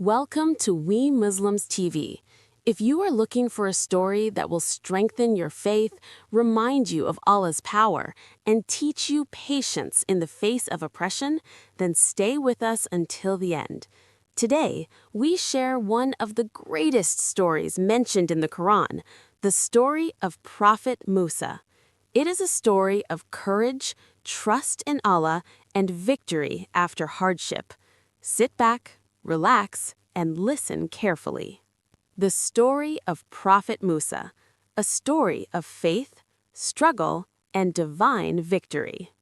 Welcome to We Muslims TV. If you are looking for a story that will strengthen your faith, remind you of Allah's power, and teach you patience in the face of oppression, then stay with us until the end. Today, we share one of the greatest stories mentioned in the Quran, the story of Prophet Musa. It is a story of courage, trust in Allah, and victory after hardship. Sit back, relax, and listen carefully. The story of Prophet Musa, a story of faith, struggle, and divine victory.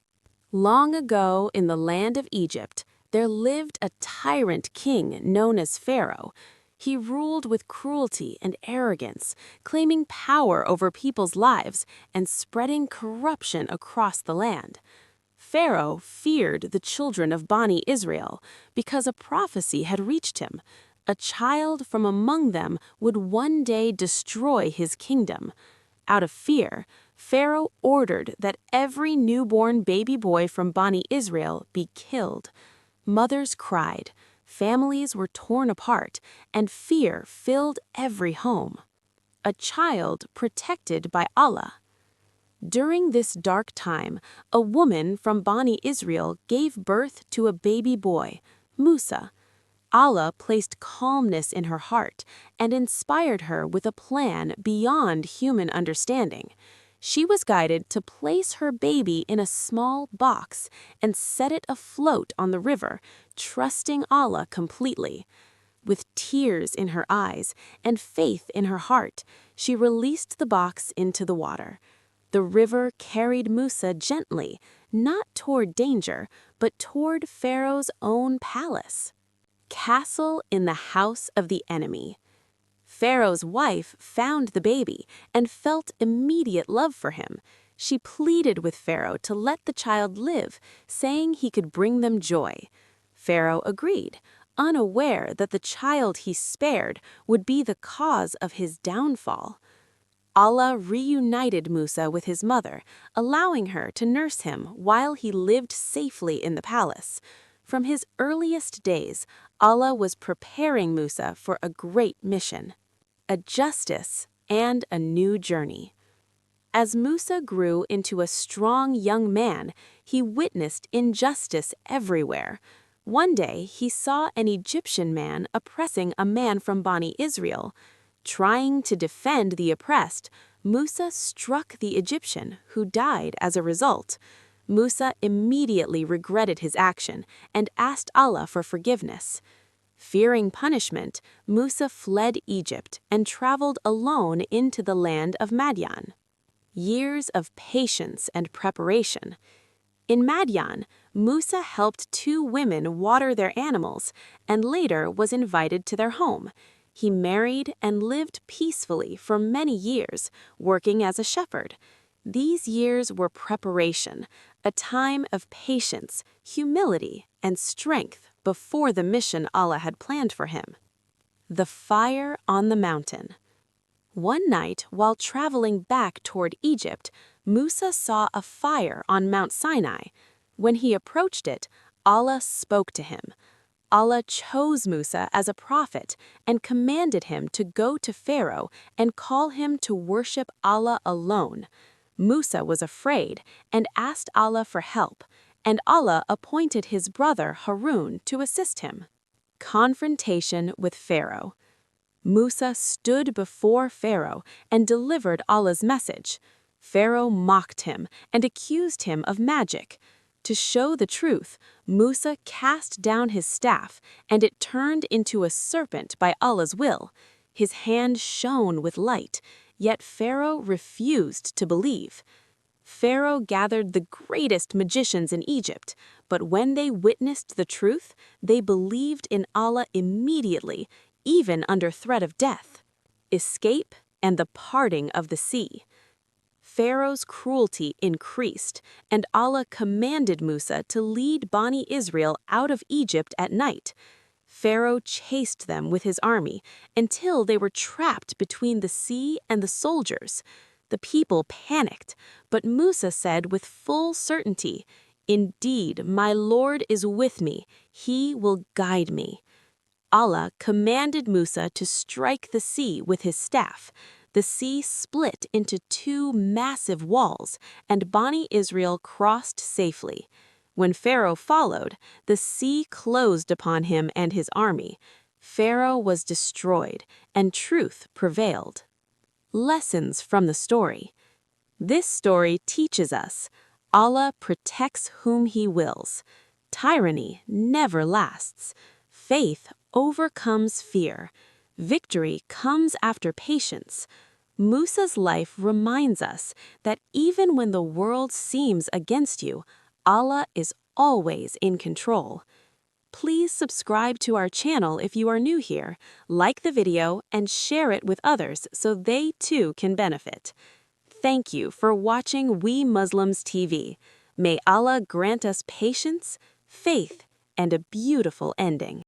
Long ago in the land of Egypt, there lived a tyrant king known as Pharaoh. He ruled with cruelty and arrogance, claiming power over people's lives and spreading corruption across the land. Pharaoh feared the children of Bani Israel because a prophecy had reached him. A child from among them would one day destroy his kingdom. Out of fear, Pharaoh ordered that every newborn baby boy from Bani Israel be killed. Mothers cried, families were torn apart, and fear filled every home. A child protected by Allah. During this dark time, a woman from Bani Israel gave birth to a baby boy, Musa. Allah placed calmness in her heart and inspired her with a plan beyond human understanding. She was guided to place her baby in a small box and set it afloat on the river, trusting Allah completely. With tears in her eyes and faith in her heart, she released the box into the water. The river carried Musa gently, not toward danger, but toward Pharaoh's own palace. Castle in the house of the enemy. Pharaoh's wife found the baby and felt immediate love for him. She pleaded with Pharaoh to let the child live, saying he could bring them joy. Pharaoh agreed, unaware that the child he spared would be the cause of his downfall. Allah reunited Musa with his mother, allowing her to nurse him while he lived safely in the palace. From his earliest days, Allah was preparing Musa for a great mission, a justice and a new journey. As Musa grew into a strong young man, he witnessed injustice everywhere. One day, he saw an Egyptian man oppressing a man from Bani Israel. Trying to defend the oppressed, Musa struck the Egyptian, who died as a result. Musa immediately regretted his action and asked Allah for forgiveness. Fearing punishment, Musa fled Egypt and traveled alone into the land of Madian. Years of patience and preparation. In Madian, Musa helped two women water their animals and later was invited to their home. He married and lived peacefully for many years, working as a shepherd. These years were preparation, a time of patience, humility, and strength before the mission Allah had planned for him. The fire on the mountain. One night, while traveling back toward Egypt, Musa saw a fire on Mount Sinai. When he approached it, Allah spoke to him. Allah chose Musa as a prophet and commanded him to go to Pharaoh and call him to worship Allah alone. Musa was afraid and asked Allah for help, and Allah appointed his brother Harun to assist him. Confrontation with Pharaoh. Musa stood before Pharaoh and delivered Allah's message. Pharaoh mocked him and accused him of magic. To show the truth, Musa cast down his staff, and it turned into a serpent by Allah's will. His hand shone with light, yet Pharaoh refused to believe. Pharaoh gathered the greatest magicians in Egypt, but when they witnessed the truth, they believed in Allah immediately, even under threat of death. Escape and the parting of the sea. Pharaoh's cruelty increased, and Allah commanded Musa to lead Bani Israel out of Egypt at night. Pharaoh chased them with his army until they were trapped between the sea and the soldiers. The people panicked, but Musa said with full certainty, "Indeed, my Lord is with me. He will guide me." Allah commanded Musa to strike the sea with his staff. The sea split into two massive walls, and Bani Israel crossed safely. When Pharaoh followed, the sea closed upon him and his army. Pharaoh was destroyed, and truth prevailed. Lessons from the story. This story teaches us Allah protects whom He wills. Tyranny never lasts. Faith overcomes fear. Victory comes after patience. Musa's life reminds us that even when the world seems against you, Allah is always in control. Please subscribe to our channel if you are new here, like the video, and share it with others so they too can benefit. Thank you for watching We Muslims TV. May Allah grant us patience, faith, and a beautiful ending.